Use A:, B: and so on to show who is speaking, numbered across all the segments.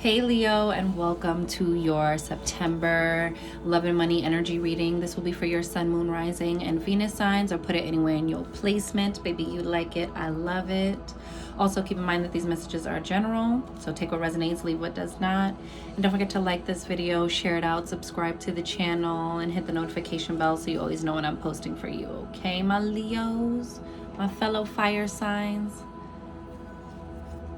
A: Hey Leo, and welcome to your September love and money energy reading. This will be for your sun, moon, rising, and Venus signs, or put it anywhere in your placement. Baby, you like it. I love it. Also, keep in mind that these messages are general, so take what resonates, leave what does not. And don't forget to like this video, share it out, subscribe to the channel, and hit the notification bell so you always know when I'm posting for you. Okay, my Leos, my fellow fire signs.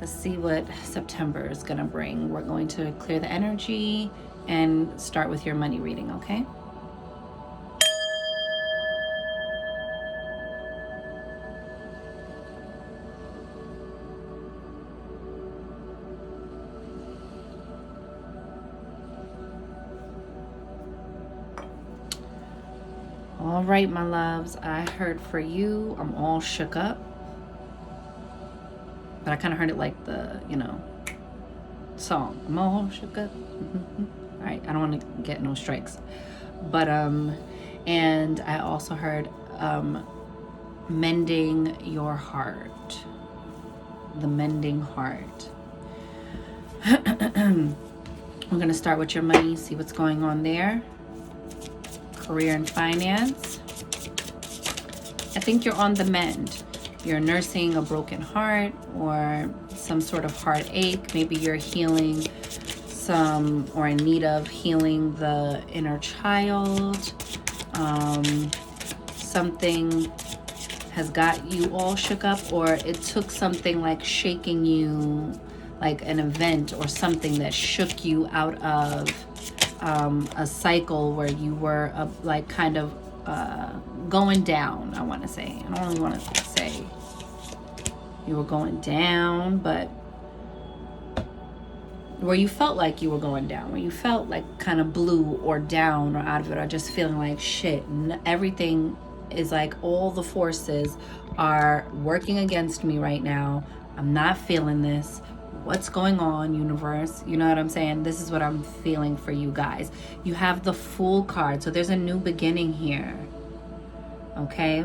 A: Let's see what September is gonna bring. We're going to clear the energy and start with your money reading, okay? All right, my loves, I heard for you, I'm all shook up. But I kind of heard it like the, song. I'm all shook up. All right, I don't want to get no strikes. But, and I also heard mending your heart. The mending heart. We're going to start with your money, see what's going on there. Career and finance. I think you're on the mend. You're nursing a broken heart or some sort of heartache. Maybe you're healing some, or in need of healing the inner child. Something has got you all shook up, or it took something like shaking you, like an event or something that shook you out of a cycle where you were like kind of going down. I want to say, I don't really want to say you were going down, but where you felt like you were going down, where you felt like kind of blue or down or out of it, or just feeling like shit. Everything is like all the forces are working against me right now. I'm not feeling this. What's going on, universe? You know what I'm saying? This is what I'm feeling for you guys. You have the Fool card, so there's a new beginning here. Okay,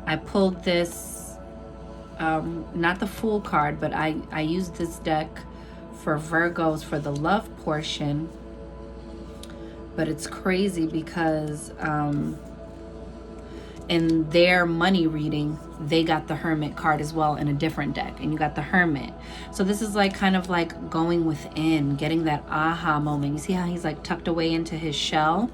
A: I pulled this, not the Fool card, but I used this deck for Virgos for the love portion. But it's crazy because in their money reading, they got the Hermit card as well in a different deck, and you got the Hermit. So this is like kind of like going within, getting that aha moment. You see how he's like tucked away into his shell?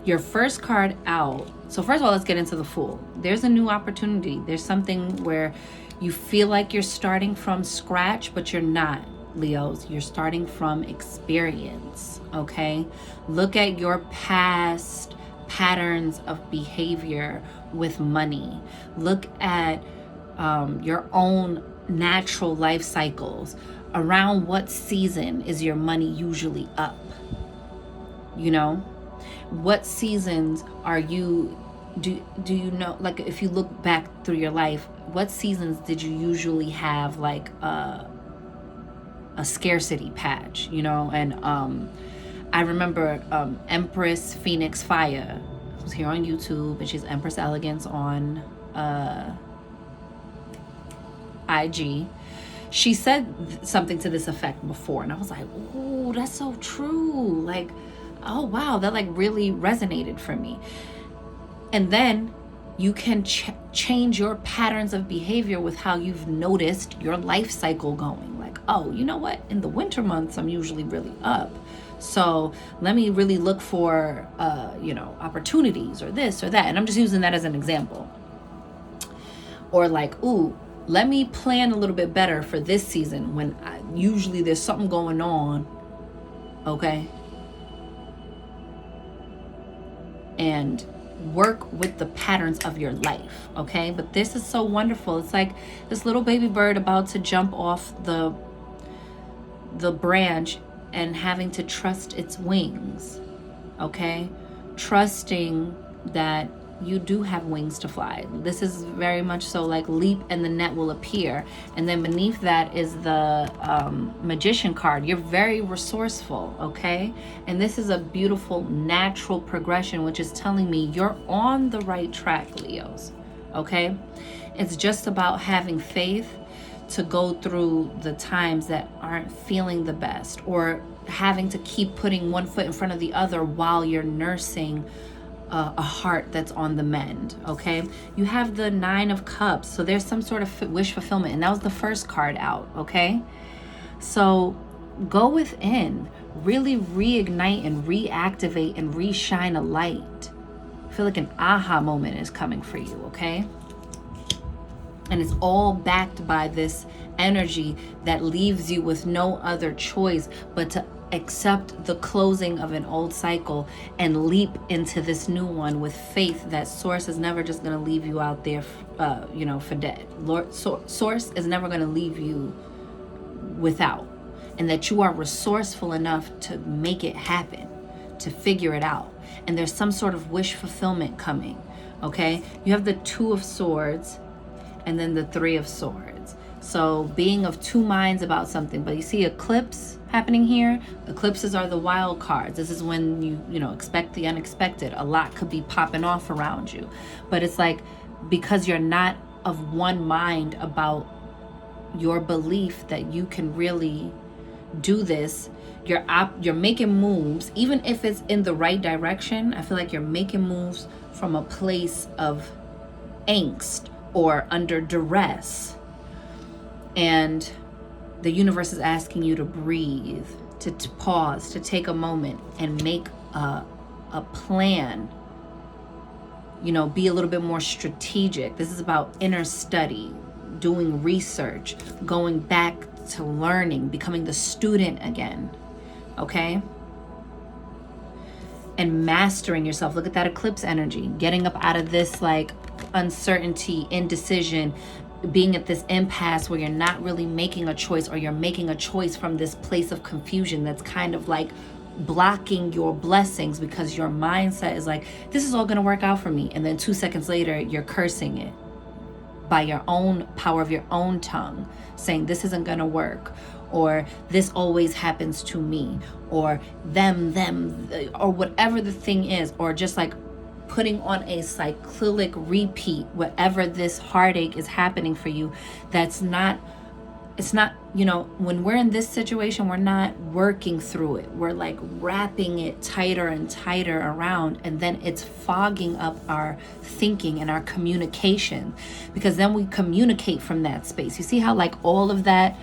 A: Your first card out. So first of all, let's get into the Fool. There's a new opportunity. There's something where you feel like you're starting from scratch, but you're not, Leos. You're starting from experience, okay? Look at your past patterns of behavior with money. Look at your own natural life cycles. Around what season is your money usually up? You know, what seasons are you, do you know, like if you look back through your life, what seasons did you usually have like a scarcity patch, you know? And I remember Empress Phoenix Fire was here on YouTube, and she's Empress Elegance on IG. She said something to this effect before, and I was like, "Ooh, that's so true!" Like, oh wow, that like really resonated for me. And then you can change your patterns of behavior with how you've noticed your life cycle going. Like, oh, you know what? In the winter months, I'm usually really up. So let me really look for, opportunities or this or that. And I'm just using that as an example. Or like, ooh, let me plan a little bit better for this season when usually there's something going on. Okay. And work with the patterns of your life. Okay. But this is so wonderful. It's like this little baby bird about to jump off the branch and having to trust its wings, okay? Trusting that you do have wings to fly. This is very much so like leap and the net will appear. And then beneath that is the Magician card. You're very resourceful, okay? And this is a beautiful natural progression, which is telling me you're on the right track, Leos, okay? It's just about having faith to go through the times that aren't feeling the best, or having to keep putting one foot in front of the other while you're nursing a heart that's on the mend. Okay, you have the Nine of Cups, so there's some sort of wish fulfillment, and that was the first card out. Okay, so go within, really reignite and reactivate and reshine a light. I feel like an aha moment is coming for you. Okay, and it's all backed by this energy that leaves you with no other choice but to accept the closing of an old cycle and leap into this new one with faith that Source is never just going to leave you out there, for dead. Source is never going to leave you without, and that you are resourceful enough to make it happen, to figure it out. And there's some sort of wish fulfillment coming. Okay, you have the Two of Swords and then the Three of Swords. So being of two minds about something, but you see eclipse happening here. Eclipses are the wild cards. This is when you expect the unexpected. A lot could be popping off around you, but it's like, because you're not of one mind about your belief that you can really do this, you're making moves, even if it's in the right direction. I feel like you're making moves from a place of angst or under duress, and the universe is asking you to breathe, to pause, to take a moment and make a plan. Be a little bit more strategic. This is about inner study, doing research, going back to learning, becoming the student again. Okay? And mastering yourself. Look at that eclipse energy. Getting up out of this like uncertainty, indecision, being at this impasse where you're not really making a choice, or you're making a choice from this place of confusion that's kind of like blocking your blessings, because your mindset is like, this is all going to work out for me. And then 2 seconds later, you're cursing it by your own power of your own tongue, saying this isn't going to work, or this always happens to me, or them, or whatever the thing is, or just like putting on a cyclic repeat, whatever this heartache is happening for you. It's not, when we're in this situation, we're not working through it. We're like wrapping it tighter and tighter around, and then it's fogging up our thinking and our communication, because then we communicate from that space. You see how like all of that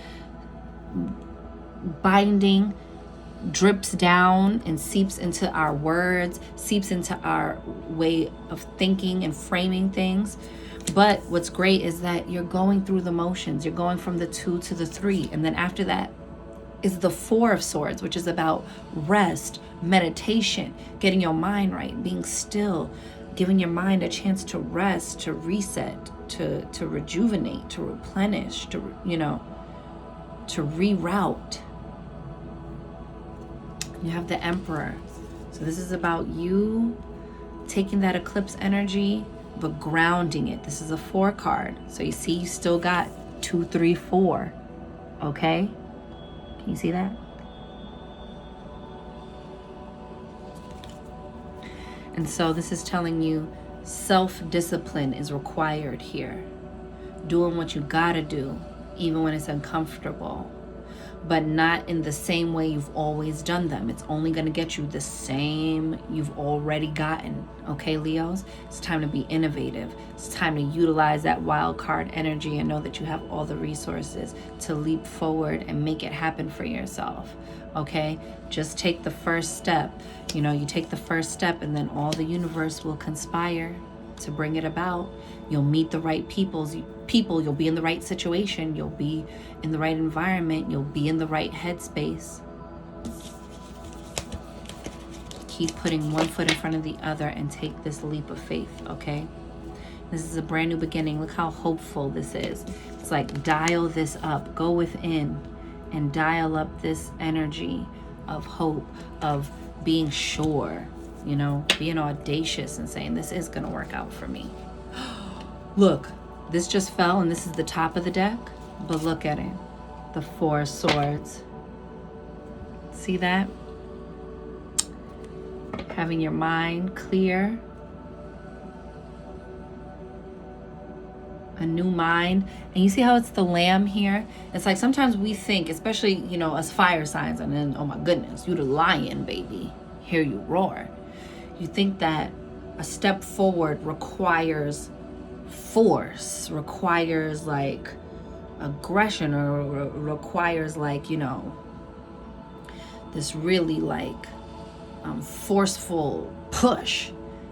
A: binding drips down and seeps into our words, seeps into our way of thinking and framing things. But what's great is that you're going through the motions. You're going from the 2 to the 3. And then after that is the 4 of Swords, which is about rest, meditation, getting your mind right, being still, giving your mind a chance to rest, to reset, to rejuvenate, to replenish, to reroute. You have the Emperor. So this is about you taking that eclipse energy, but grounding it. This is a 4 card. So you see, you still got 2, 3, 4. Okay? Can you see that? And so this is telling you self-discipline is required here. Doing what you gotta do, even when it's uncomfortable, but not in the same way you've always done them. It's only going to get you the same you've already gotten. Okay, Leos? It's time to be innovative. It's time to utilize that wild card energy and know that you have all the resources to leap forward and make it happen for yourself. Okay? Just take the first step. You take the first step, and then all the universe will conspire to bring it about. You'll meet the right people, you'll be in the right situation, you'll be in the right environment, you'll be in the right headspace. Keep putting one foot in front of the other and take this leap of faith, okay? This is a brand new beginning. Look how hopeful this is. It's like, dial this up, go within and dial up this energy of hope, of being sure, being audacious and saying, this is gonna work out for me. Look, this just fell, and this is the top of the deck, but look at it. The 4 swords. See that? Having your mind clear. a new mind. And you see how it's the lamb here? It's like sometimes we think, especially, you know, as fire signs, and then, oh my goodness, you the lion, baby. Hear you roar. You think that a step forward requires force, requires like aggression, or requires like, you know, this really like forceful push.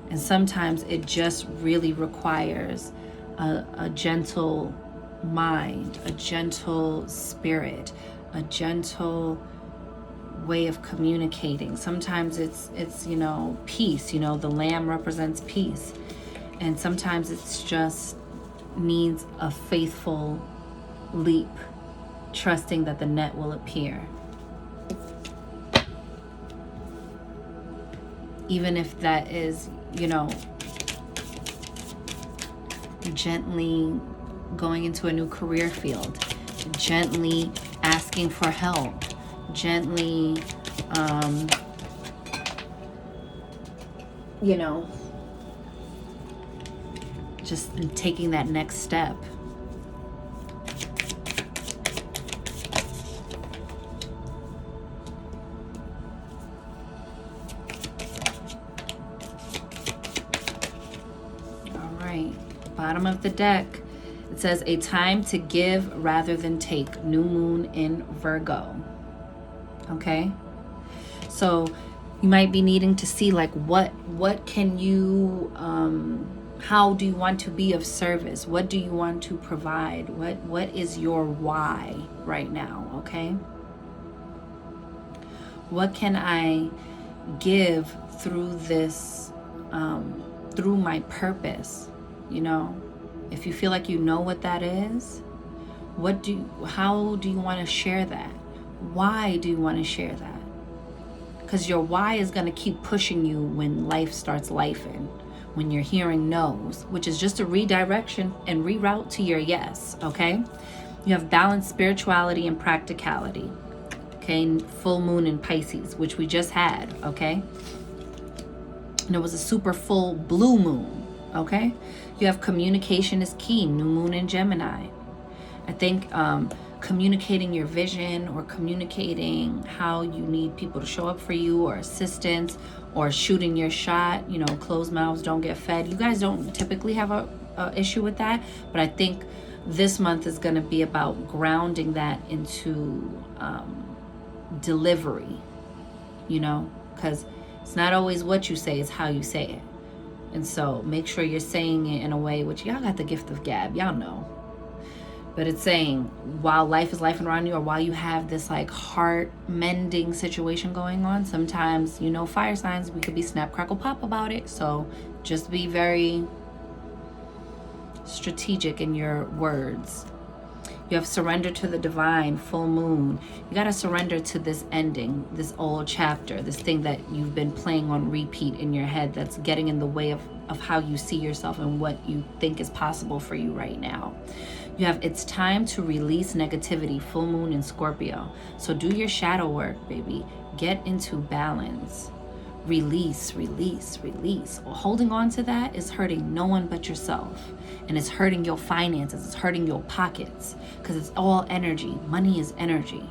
A: And sometimes it just really requires a gentle mind, a gentle spirit, a gentle way of communicating. Sometimes it's you know, peace. You know, the lamb represents peace. And sometimes it's just needs a faithful leap, trusting that the net will appear. Even if that is, you know, gently going into a new career field, gently asking for help, gently, you know, just taking that next step. Bottom of the deck, it says a time to give rather than take. New moon in Virgo. Okay, so you might be needing to see like what can you how do you want to be of service? What do you want to provide? What is your why right now? Okay, what can I give through this, through my purpose? You know, if you feel like you know what that is, how do you want to share that? Why do you want to share that? Because your why is going to keep pushing you when life starts lifing, when you're hearing no's, which is just a redirection and reroute to your yes. Okay, you have balanced spirituality and practicality. Okay, full moon in Pisces, which we just had. Okay, and it was a super full blue moon. Okay, you have communication is key. New moon in Gemini. I think communicating your vision, or communicating how you need people to show up for you, or assistance, or shooting your shot. You know, closed mouths don't get fed. You guys don't typically have a issue with that, but I think this month is going to be about grounding that into delivery. You know, because it's not always what you say, it's how you say it. And so make sure you're saying it in a way, which y'all got the gift of gab, y'all know. But it's saying, while life is life around you, or while you have this like heart mending situation going on, sometimes, you know, fire signs, we could be snap, crackle, pop about it. So just be very strategic in your words. You have surrender to the divine, full moon. You got to surrender to this ending, this old chapter, this thing that you've been playing on repeat in your head that's getting in the way of how you see yourself and what you think is possible for you right now. You have it's time to release negativity, full moon in Scorpio. So do your shadow work, baby. Get into balance. Release, release, release. Holding on to that is hurting no one but yourself. And it's hurting your finances. It's hurting your pockets. Because it's all energy. Money is energy.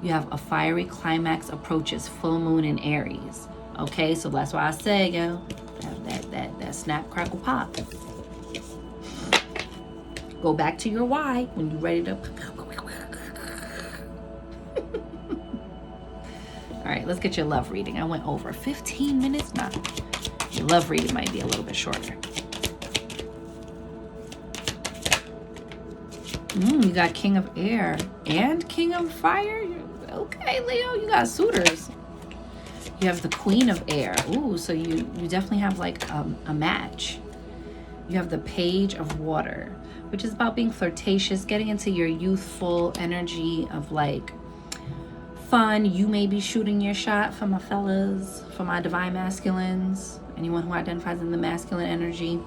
A: You have a fiery climax approaches, full moon in Aries. Okay, so that's why I say, yo, that snap, crackle, pop. Go back to your why when you're ready to... All right, let's get your love reading. I went over 15 minutes. Nah, your love reading might be a little bit shorter. You got King of Air and King of Fire. Okay, Leo, you got suitors. You have the Queen of Air. Ooh, so you definitely have like a match. You have the Page of Water, which is about being flirtatious, getting into your youthful energy of like fun. You may be shooting your shot for my fellas, for my divine masculines, anyone who identifies in the masculine energy.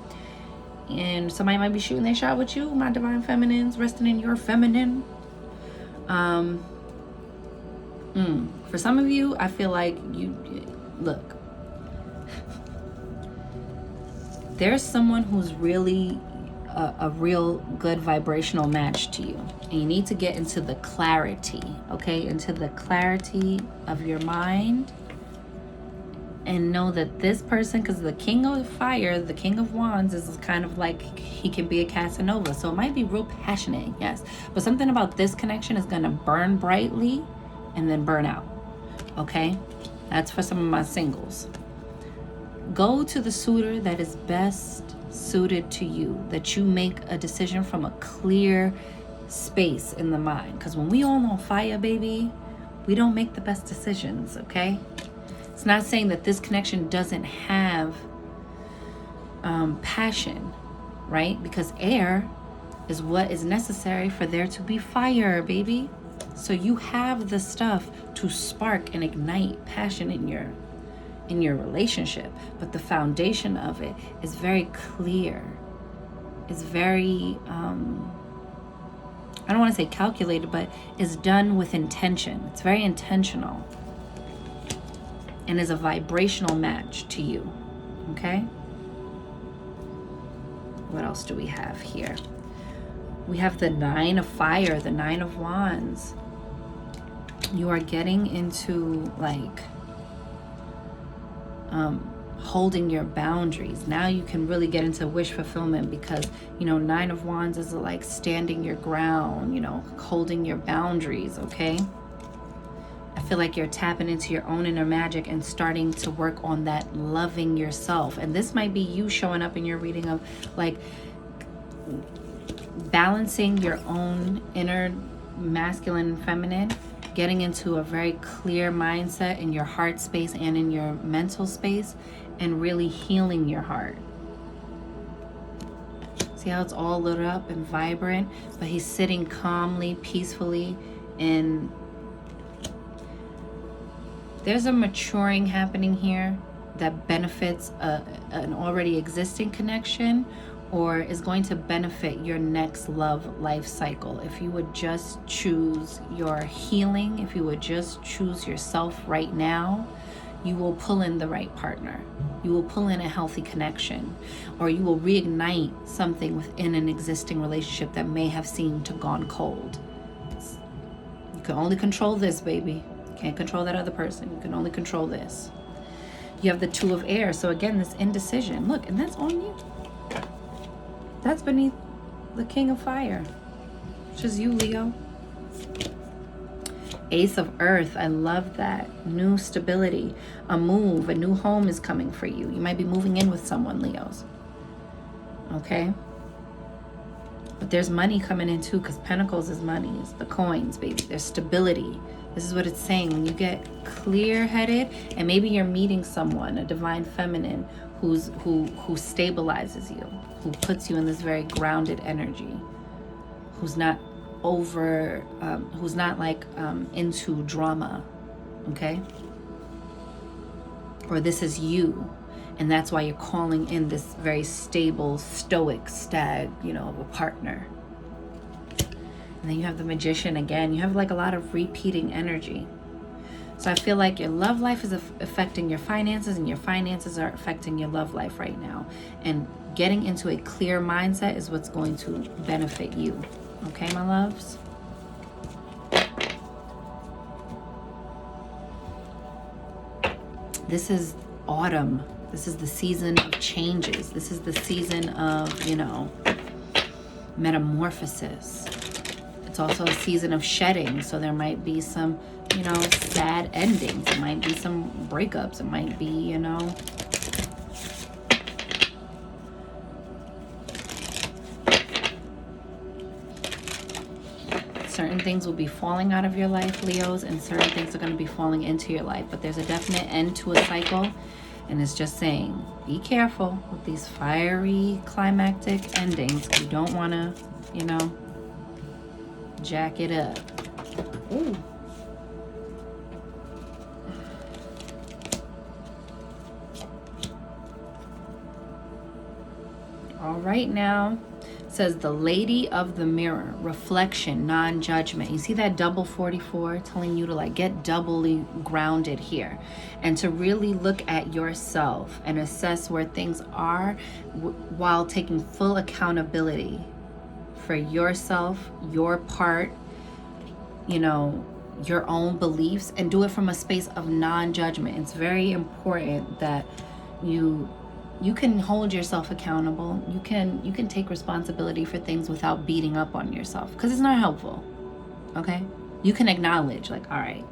A: And somebody might be shooting their shot with you, my divine feminines, resting in your feminine. For some of you, I feel like look, there's someone who's really a real good vibrational match to you. And you need to get into the clarity, okay? Into the clarity of your mind. And know that this person, because the King of Fire, the King of Wands, is kind of like, he can be a Casanova. So it might be real passionate, yes. But something about this connection is going to burn brightly and then burn out, okay? That's for some of my singles. Go to the suitor that is best suited to you, that you make a decision from a clear space in the mind. Because when we all on fire, baby, we don't make the best decisions, okay? It's not saying that this connection doesn't have passion, right? Because air is what is necessary for there to be fire, baby. So you have the stuff to spark and ignite passion in your relationship. But the foundation of it is very clear. It's very, I don't want to say calculated, but is done with intention. It's very intentional. And is a vibrational match to you, okay? What else do we have here? We have the 9 of Fire, the 9 of Wands. You are getting into like holding your boundaries. Now you can really get into wish fulfillment because, you know, 9 of Wands is like standing your ground, you know, holding your boundaries, okay? I feel like you're tapping into your own inner magic and starting to work on that loving yourself. And this might be you showing up in your reading of like balancing your own inner masculine and feminine, getting into a very clear mindset in your heart space and in your mental space, and really healing your heart. See how it's all lit up and vibrant, but he's sitting calmly, peacefully, and there's a maturing happening here that benefits an already existing connection, or is going to benefit your next love life cycle. If you would just choose your healing, if you would just choose yourself right now, you will pull in the right partner. You will pull in a healthy connection, or you will reignite something within an existing relationship that may have seemed to gone cold. You can only control this, baby. You can't control that other person. You can only control this. You have the 2 of Air. So again, this indecision. Look, and that's on you. That's beneath the King of Fire. It's just you, Leo. Ace of Earth. I love that. New stability. A move. A new home is coming for you. You might be moving in with someone, Leos. Okay? But there's money coming in too, because Pentacles is money. It's the coins, baby. There's stability. This is what it's saying. When you get clear-headed, and maybe you're meeting someone, a divine feminine, who stabilizes you, who puts you in this very grounded energy, who's not into drama, okay? Or this is you, and that's why you're calling in this very stable, stoic stag, you know, of a partner. And then you have the Magician again. You have like a lot of repeating energy. So I feel like your love life is affecting your finances, and your finances are affecting your love life right now. And getting into a clear mindset is what's going to benefit you. Okay, my loves? This is autumn. This is the season of changes. This is the season of, you know, metamorphosis. It's also a season of shedding. So there might be some, you know, sad endings. It might be some breakups. It might be, you know, certain things will be falling out of your life, Leos, and certain things are going to be falling into your life. But there's a definite end to a cycle. And it's just saying, be careful with these fiery climactic endings. You don't want to, you know, jack it up. Ooh. All right now. says the lady of the mirror, reflection, non-judgment. You see that double 44 telling you to like get doubly grounded here and to really look at yourself and assess where things are while taking full accountability for yourself, your part, you know, your own beliefs, and do it from a space of non-judgment. It's very important that you can hold yourself accountable. You can take responsibility for things without beating up on yourself, because it's not helpful. Okay? You can acknowledge like, all right,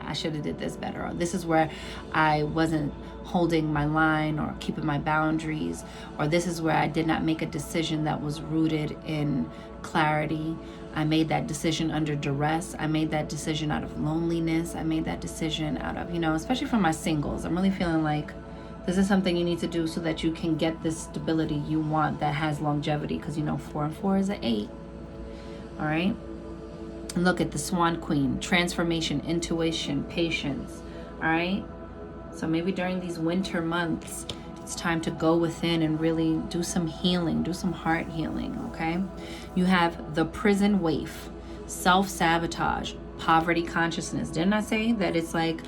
A: I should have did this better, or this is where I wasn't holding my line or keeping my boundaries, or this is where I did not make a decision that was rooted in clarity. I made that decision under duress. I made that decision out of loneliness. I made that decision out of, you know, especially for my singles, I'm really feeling like this is something you need to do so that you can get this stability you want that has longevity, because you know 4 and 4 is an 8. All right. And look at the Swan Queen, transformation, intuition, patience. All right. So maybe during these winter months, it's time to go within and really do some healing, do some heart healing. Okay. You have the prison waif, self-sabotage, poverty consciousness. Didn't I say that it's like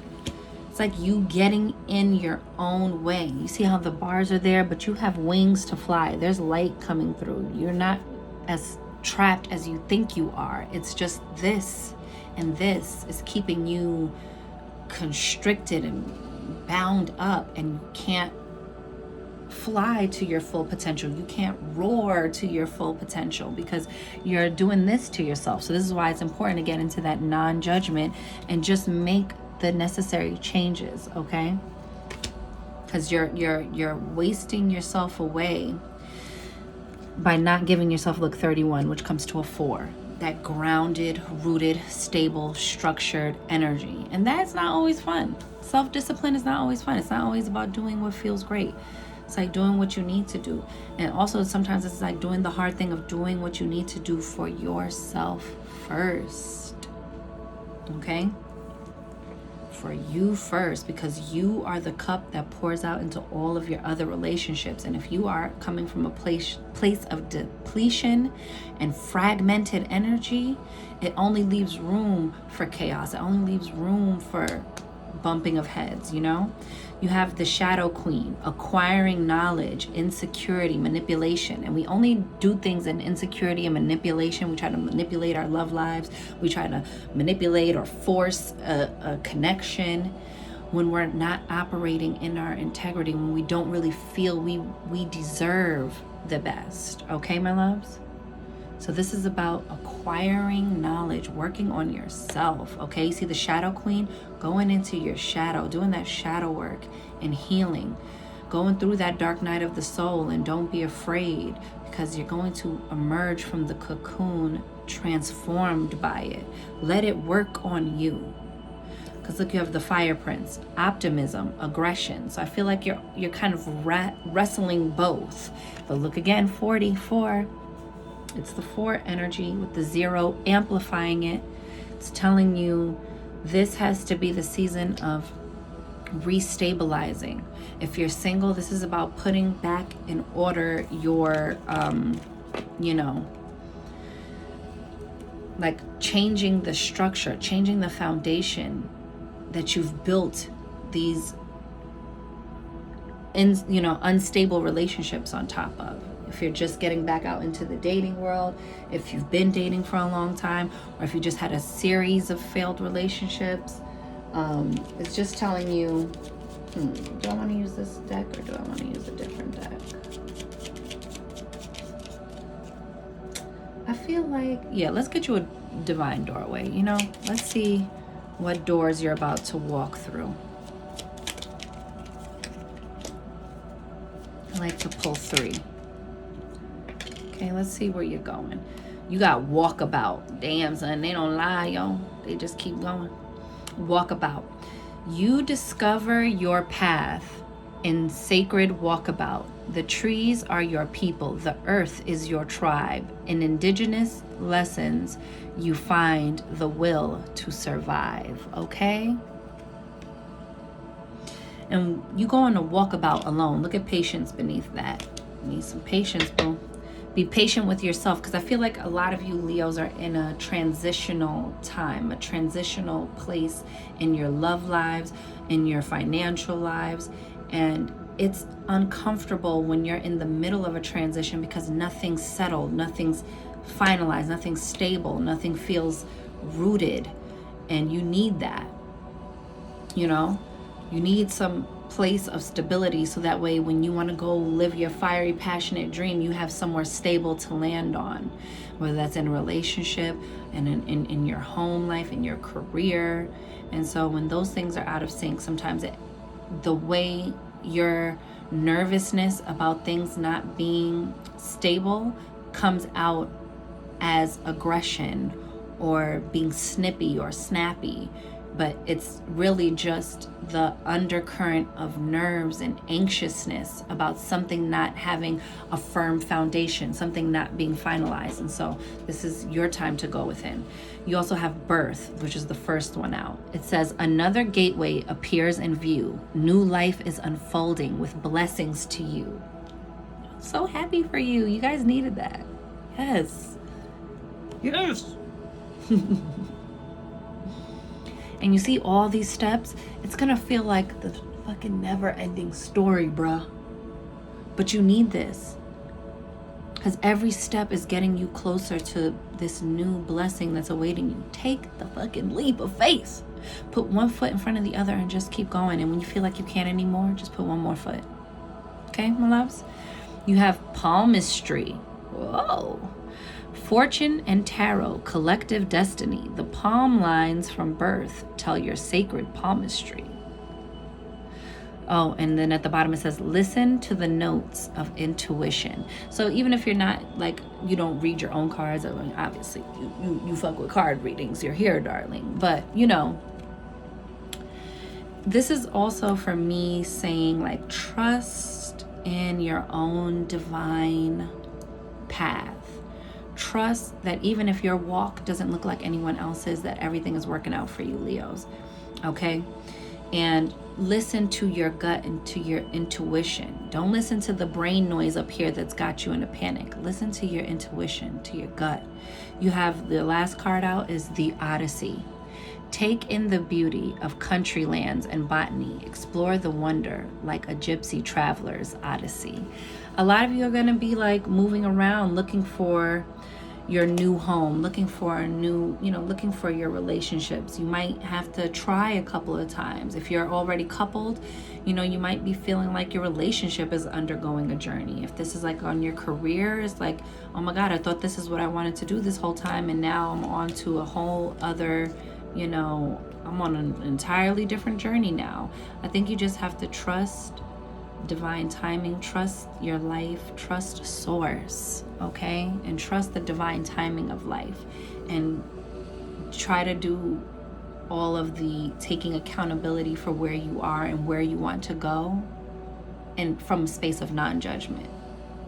A: you getting in your own way? You see how the bars are there, but you have wings to fly. There's light coming through. You're not as trapped as you think you are. It's just this, and this is keeping you constricted and bound up, and you can't fly to your full potential. You can't roar to your full potential because you're doing this to yourself. So this is why it's important to get into that non-judgment and just make the necessary changes, okay? Because you're wasting yourself away by not giving yourself, look, 31, which comes to a 4, that grounded, rooted, stable, structured energy. And that's not always fun. Self-discipline is not always fun. It's not always about doing what feels great. It's like doing what you need to do. And also sometimes it's like doing the hard thing of doing what you need to do for yourself first. Okay? For you first, because you are the cup that pours out into all of your other relationships. And if you are coming from a place of depletion and fragmented energy, it only leaves room for chaos. It only leaves room for bumping of heads, you know? You have the Shadow Queen, acquiring knowledge, insecurity, manipulation. And we only do things in insecurity and manipulation. We try to manipulate our love lives. We try to manipulate or force a connection when we're not operating in our integrity, when we don't really feel we deserve the best. Okay, my loves? So this is about acquiring knowledge, working on yourself, okay? You see the Shadow Queen going into your shadow, doing that shadow work and healing, going through that dark night of the soul. And don't be afraid, because you're going to emerge from the cocoon transformed by it. Let it work on you. Because look, you have the Fire Prince, optimism, aggression. So I feel like you're kind of wrestling both. But look again, 44. It's the 4 energy with the 0 amplifying it. It's telling you this has to be the season of restabilizing. If you're single, this is about putting back in order your, like changing the structure, changing the foundation that you've built these, unstable relationships on top of. If you're just getting back out into the dating world, if you've been dating for a long time, or if you just had a series of failed relationships, it's just telling you, do I want to use this deck or do I want to use a different deck? I feel like, yeah, let's get you a divine doorway, Let's see what doors you're about to walk through. I like to pull 3. Okay, let's see where you're going. You got walkabout. Damn, son, they don't lie, yo. They just keep going. Walkabout. You discover your path in sacred walkabout. The trees are your people. The earth is your tribe. In indigenous lessons, you find the will to survive, okay? And you go on a walkabout alone. Look at patience beneath that. You need some patience, boo. Be patient with yourself, because I feel like a lot of you Leos are in a transitional time, a transitional place in your love lives, in your financial lives, and it's uncomfortable when you're in the middle of a transition because nothing's settled, nothing's finalized, nothing's stable, nothing feels rooted, and you need that. You know, you need some place of stability, so that way when you want to go live your fiery, passionate dream, you have somewhere stable to land on, whether that's in a relationship and in your home life, in your career. And so when those things are out of sync, sometimes the way your nervousness about things not being stable comes out as aggression or being snippy or snappy, but it's really just the undercurrent of nerves and anxiousness about something not having a firm foundation, something not being finalized. And so this is your time to go within. You also have birth, which is the first one out. It says, another gateway appears in view. New life is unfolding with blessings to you. I'm so happy for you. You guys needed that. Yes. Yes. And you see all these steps, it's gonna feel like the fucking never-ending story, bruh. But you need this, because every step is getting you closer to this new blessing that's awaiting you. Take the fucking leap of faith. Put one foot in front of the other and just keep going. And when you feel like you can't anymore, just put one more foot. Okay, my loves? You have palmistry. Whoa. Fortune and tarot, collective destiny. The palm lines from birth tell your sacred palmistry. Oh, and then at the bottom it says, listen to the notes of intuition. So even if you're not, like, you don't read your own cards, I mean, obviously you fuck with card readings, you're here, darling. But, you know, this is also for me saying, like, trust in your own divine path. Trust that even if your walk doesn't look like anyone else's, that everything is working out for you, Leos. Okay? And listen to your gut and to your intuition. Don't listen to the brain noise up here that's got you in a panic. Listen to your intuition, to your gut. You have the last card out is the Odyssey. Take in the beauty of country lands and botany. Explore the wonder like a gypsy traveler's odyssey. A lot of you are going to be like moving around looking for your new home, looking for a new, looking for your relationships. You might have to try a couple of times. If you're already coupled, you might be feeling like your relationship is undergoing a journey. If this is like on your career, it's like, oh my God, I thought this is what I wanted to do this whole time, and now I'm on to a whole other, I'm on an entirely different journey now. I think you just have to trust divine timing, trust your life, trust source, okay? And trust the divine timing of life, and try to do all of the taking accountability for where you are and where you want to go, and from a space of non-judgment.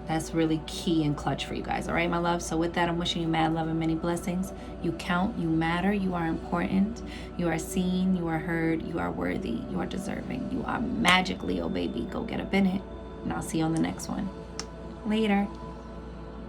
A: That's really key and clutch for you guys. All right, my love? So with that, I'm wishing you mad love and many blessings. You count, you matter, you are important, you are seen, you are heard, you are worthy, you are deserving, you are magic, Leo baby. Go get up in it, and I'll see you on the next one. Later.